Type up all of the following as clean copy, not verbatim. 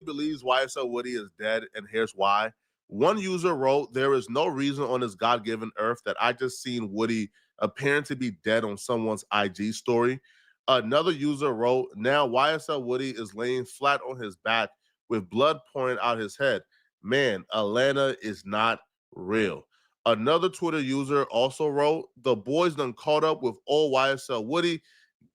Believes YSL Woody is dead, and here's why. One user wrote, "There is no reason on this God-given earth that I just seen Woody appearing to be dead on someone's IG story." Another user wrote, "Now YSL Woody is laying flat on his back with blood pouring out his head. Man, Atlanta is not real." Another Twitter user also wrote, "The boys done caught up with old YSL Woody.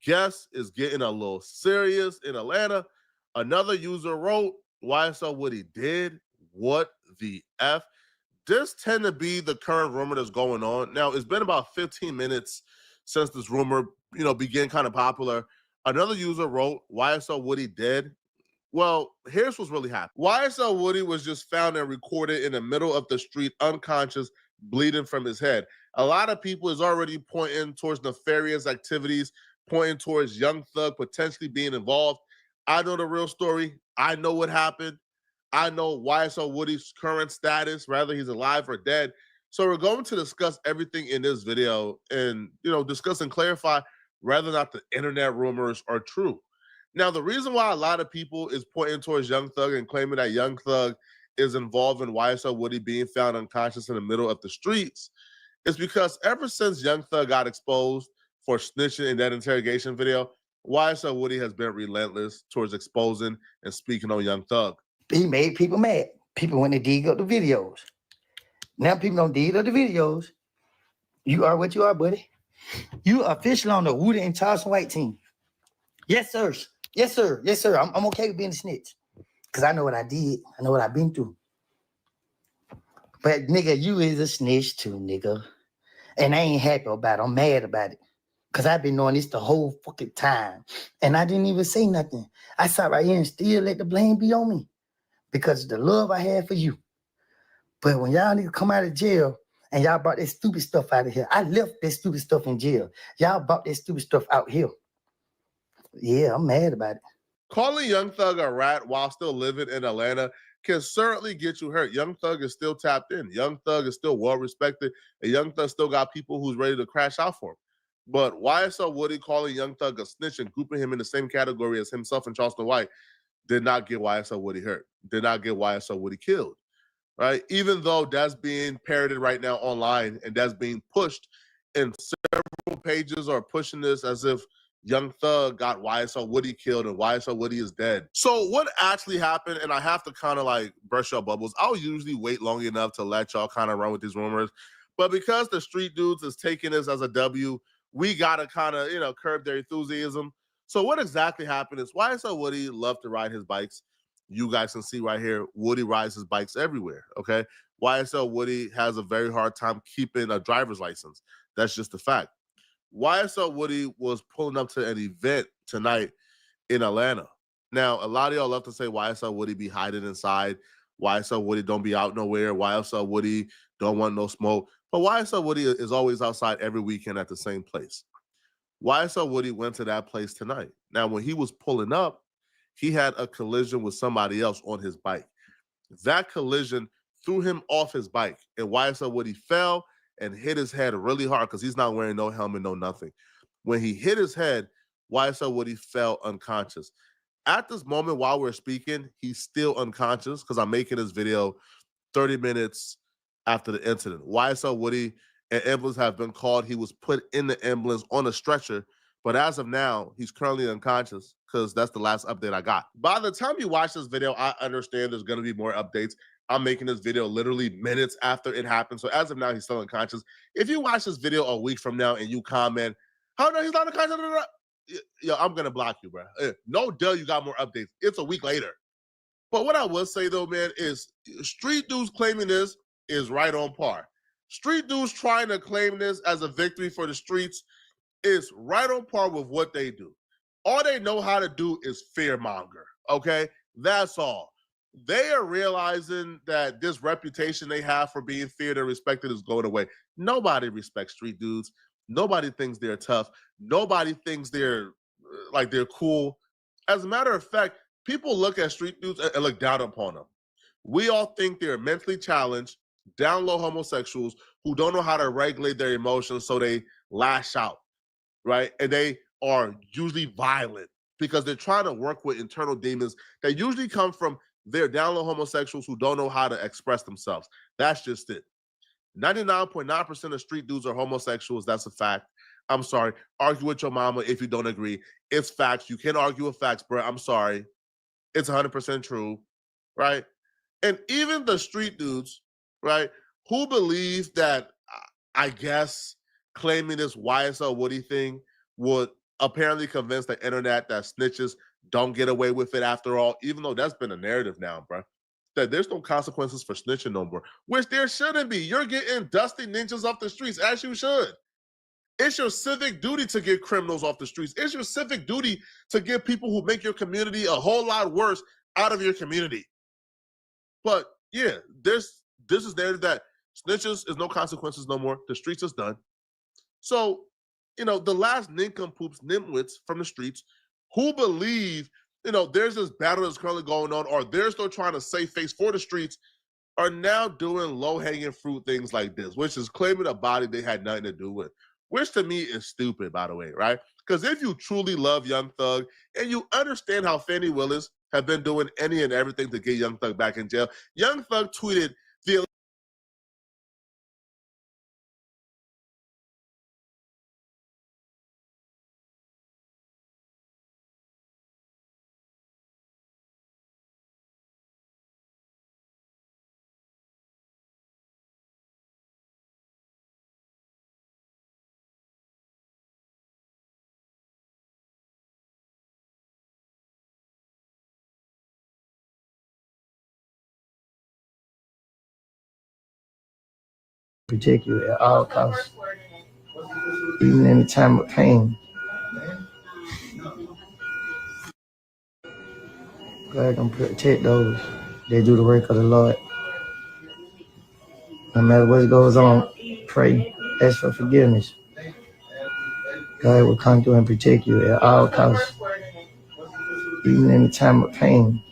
Guess is getting a little serious in Atlanta." Another user wrote, "YSL Woody did? What the F?" This tend to be the current rumor that's going on. Now, it's been about 15 minutes since this rumor, began kind of popular. Another user wrote, "YSL Woody dead?" Well, here's what's really happened. YSL Woody was just found and recorded in the middle of the street, unconscious, bleeding from his head. A lot of people is already pointing towards nefarious activities, pointing towards Young Thug potentially being involved. I know the real story. I know what happened. I know YSL Woody's current status, whether he's alive or dead. So we're going to discuss everything in this video and, discuss and clarify whether or not the internet rumors are true. Now, the reason why a lot of people is pointing towards Young Thug and claiming that Young Thug is involved in YSL Woody being found unconscious in the middle of the streets is because ever since Young Thug got exposed for snitching in that interrogation video, YSL Woody has been relentless towards exposing and speaking on Young Thug. He made people mad. People want to dig up the videos. Now people don't dig up the videos. You are what you are, buddy. You are officially on the Woody and Charleston White team. Yes, sir. Yes, sir. Yes, sir. I'm okay with being a snitch. Because I know what I did. I know what I've been through. But, nigga, you is a snitch too, nigga. And I ain't happy about it. I'm mad about it. Because I've been knowing this the whole fucking time. And I didn't even say nothing. I sat right here and still let the blame be on me. Because of the love I had for you. But when y'all niggas come out of jail and y'all brought that stupid stuff out of here, I left that stupid stuff in jail. Y'all brought that stupid stuff out here. Yeah, I'm mad about it. Calling Young Thug a rat while still living in Atlanta can certainly get you hurt. Young Thug is still tapped in. Young Thug is still well respected. And Young Thug still got people who's ready to crash out for him. But YSL Woody calling Young Thug a snitch and grouping him in the same category as himself and Charleston White did not get YSL Woody hurt. Did not get YSL Woody killed. Right? Even though that's being parroted right now online and that's being pushed and several pages are pushing this as if Young Thug got YSL Woody killed and YSL Woody is dead. So what actually happened, and I have to kind of like burst your bubbles. I'll usually wait long enough to let y'all kind of run with these rumors. But because the street dudes is taking this as a W, we got to kind of, curb their enthusiasm. So what exactly happened is YSL Woody loved to ride his bikes. You guys can see right here, Woody rides his bikes everywhere, okay? YSL Woody has a very hard time keeping a driver's license. That's just a fact. YSL Woody was pulling up to an event tonight in Atlanta. Now, a lot of y'all love to say YSL Woody be hiding inside. YSL Woody don't be out nowhere. YSL Woody don't want no smoke. But YSL Woody is always outside every weekend at the same place. YSL Woody went to that place tonight. Now, when he was pulling up, he had a collision with somebody else on his bike. That collision threw him off his bike, and YSL Woody fell and hit his head really hard because he's not wearing no helmet, no nothing. When he hit his head, YSL Woody fell unconscious. At this moment, while we're speaking, he's still unconscious because I'm making this video 30 minutes after the incident. YSL Woody and ambulance have been called. He was put in the ambulance on a stretcher, but as of now, he's currently unconscious because that's the last update I got. By the time you watch this video, I understand there's going to be more updates. I'm making this video literally minutes after it happened. So as of now, he's still unconscious. If you watch this video a week from now and you comment, "How no, he's not unconscious," yo, I'm going to block you, bro. No duh, you got more updates. It's a week later. But what I will say, though, man, is street dudes claiming this is right on par. Street dudes trying to claim this as a victory for the streets is right on par with what they do. All they know how to do is fearmonger, okay? That's all. They are realizing that this reputation they have for being feared and respected is going away. Nobody respects street dudes. Nobody thinks they're tough. Nobody thinks they're like they're cool. As a matter of fact, people look at street dudes and look down upon them. We all think they're mentally challenged, down low homosexuals who don't know how to regulate their emotions, so they lash out, right? And they are usually violent because they're trying to work with internal demons that usually come from their down low homosexuals who don't know how to express themselves. That's just it. 99.9% of street dudes are homosexuals. That's a fact. I'm sorry. Argue with your mama if you don't agree. It's facts. You can't argue with facts, bro. I'm sorry. It's 100% true, right? And even the street dudes, right, who believe that, I guess, claiming this YSL Woody thing would apparently convince the internet that snitches don't get away with it after all, even though that's been a narrative now, bro, that there's no consequences for snitching no more, which there shouldn't be. You're getting dusty ninjas off the streets, as you should. It's your civic duty to get criminals off the streets. It's your civic duty to get people who make your community a whole lot worse out of your community. But yeah, this is narrative that snitches is no consequences no more. The streets is done. So, the last nincompoops, nimwits from the streets who believe, there's this battle that's currently going on, or they're still trying to save face for the streets, are now doing low-hanging fruit things like this, which is claiming a body they had nothing to do with, which to me is stupid, by the way, right? Because if you truly love Young Thug and you understand how Fannie Willis have been doing any and everything to get Young Thug back in jail, Young Thug tweeted the Protect you at all costs, even in the time of pain. God gonna protect those that do the work of the Lord. No matter what goes on, pray, ask for forgiveness. God will come through and protect you at all costs, even in the time of pain.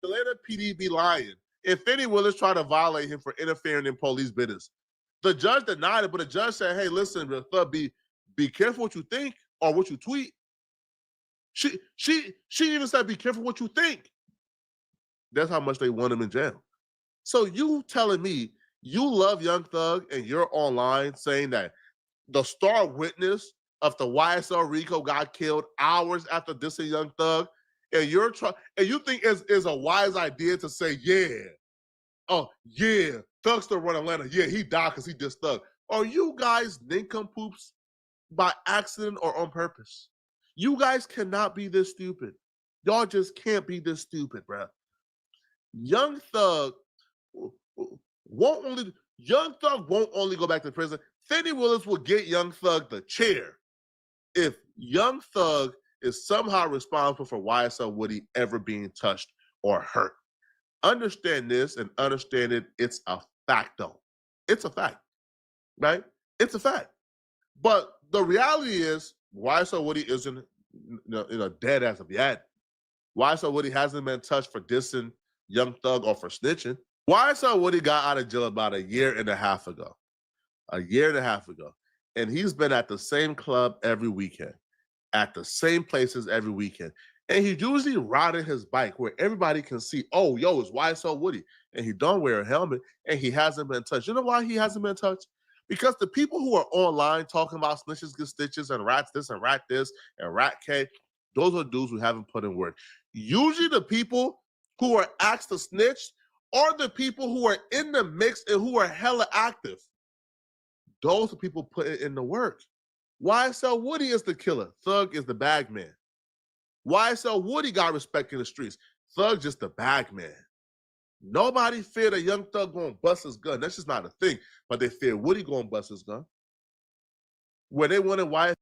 Atlanta PD be lying if Fannie Willis tried to violate him for interfering in police business. The judge denied it, but the judge said, "Hey, listen, Thug, be careful what you think or what you tweet." She even said, "Be careful what you think." That's how much they want him in jail. So you telling me you love Young Thug and you're online saying that the star witness after YSL Rico got killed, hours after dissing Young Thug, and you think it's a wise idea to say, yeah, oh yeah, Thug still run Atlanta, yeah, he died because he dissed Thug. Are you guys nincompoops by accident or on purpose? You guys cannot be this stupid. Y'all just can't be this stupid, bro. Young Thug won't only go back to prison. Fenty Willis will get Young Thug the chair if Young Thug is somehow responsible for YSL Woody ever being touched or hurt. Understand this and understand it. It's a fact, though. It's a fact, right? It's a fact. But the reality is, YSL Woody isn't dead as of yet. YSL Woody hasn't been touched for dissing Young Thug or for snitching. YSL Woody got out of jail about a year and a half ago. And he's been at the same club every weekend, at the same places every weekend. And he's usually riding his bike where everybody can see, oh, yo, it's YSL Woody. And he don't wear a helmet, and he hasn't been touched. You know why he hasn't been touched? Because the people who are online talking about snitches get stitches and rats this and rat this and rat K, those are dudes who haven't put in work. Usually the people who are asked to snitch are the people who are in the mix and who are hella active. Those are people putting in the work. YSL Woody is the killer. Thug is the bag man. YSL Woody got respect in the streets. Thug just the bag man. Nobody feared a Young Thug going to bust his gun. That's just not a thing. But they fear Woody going to bust his gun. Where they wanted YSL